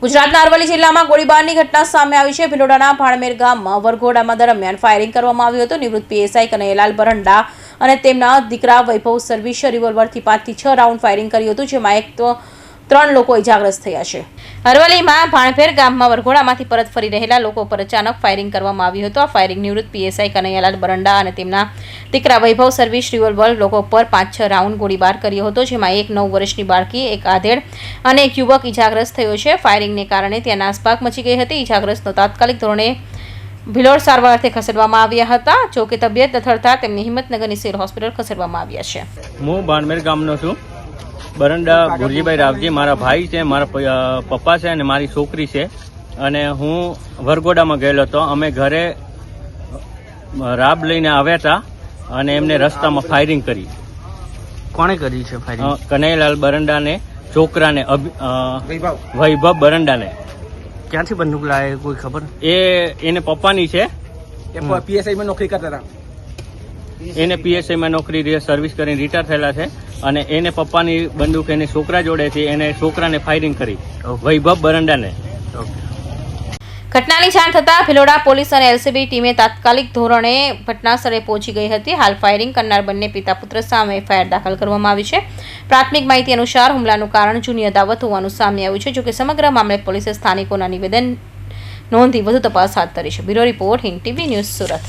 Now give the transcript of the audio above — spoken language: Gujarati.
ગુજરાતના અરવલ્લી જિલ્લામાં ગોળીબારની ઘટના સામે આવી છે। ભિલોડાના ભાણમેર ગામમાં વરઘોડામાં દરમિયાન ફાયરિંગ કરવામાં આવ્યું હતું। નિવૃત્ત પીએસઆઈ કનૈયાલાલ બરંડા અને તેમના દીકરા વૈભવ સર્વિસ રિવોલ્વરથી 5 થી 6 રાઉન્ડ ફાયરિંગ કર્યું હતું, જેમાં 3 લોકો ઇજાગ્રસ્ત થયા છે। અરવલ્લીમાં ભાણમેર ગામમાં વરઘોડામાંથી પરત ફરી રહેલા લોકો પર અચાનક ફાયરિંગ કરવામાં આવ્યું હતું। આ ફાયરિંગ નિવૃત્ત પીએસઆઈ કનૈયાલાલ બરંડા અને તેમના દીકરા વૈભવ સર્વિસ રિવોલ્વર લોકો પર 5-6 રાઉન્ડ ગોળીબાર કર્યો હતો, જેમાં એક 9 વર્ષની બાળકી, એક આધેડ અને એક યુવક ઇજાગ્રસ્ત થયો છે। ફાયરિંગને કારણે ત્યાં નાસભાગ મચી ગઈ હતી। ઇજાગ્રસ્તનો તાત્કાલિક ધોરણે ભિલોડ સારવાર અર્થે ખસેડવામાં આવ્યા હતા। જો કે તબિયત લથડતા તેમને હિંમતનગરની સિવિલ હોસ્પિટલ ખસેડવામાં આવ્યા છે। હું ભાણમેર ગામનો છું। બરંડા ભુરજીભાઈ રાવજી મારા ભાઈ છે, મારા પપ્પા છે અને મારી છોકરી છે। અને હું વરઘોડામાં ગયેલો હતો। અમે ઘરે રાબ લઈને આવ્યા હતા અને એમને રસ્તામાં ફાયરિંગ કરી। કોણે કરી છે ફાયરિંગ? કનૈયાલાલ બરંડાને છોકરાને વૈભવ બરંડાને। ક્યાંથી બંદૂક લાવે કોઈ ખબર? એને પપ્પાની છે। પીએસઆઈ માં નોકરી કરતા હતા। એને પીએસઆઈ માં નોકરી સર્વિસ કરીને રિટાયર થયેલા છે અને એને પપ્પાની બંદૂક એને છોકરા જોડેથી એને છોકરાને ફાયરિંગ કરી, વૈભવ બરંડાને। ઘટનાની જાણ થતાં ભિલોડા પોલીસ અને એલસીબી ટીમે તાત્કાલિક ધોરણે ઘટના સ્થળે પહોંચી ગઈ હતી। હાલ ફાયરિંગ કરનાર બંને પિતા પુત્ર સામે એફઆઈઆર દાખલ કરવામાં આવી છે। પ્રાથમિક માહિતી અનુસાર હુમલાનું કારણ જૂની અદાવત હોવાનું સામે આવ્યું છે। જોકે સમગ્ર મામલે પોલીસે સ્થાનિકોના નિવેદન નોંધી વધુ તપાસ હાથ ધરી છે। Bureau report, Hind TV news, Surat.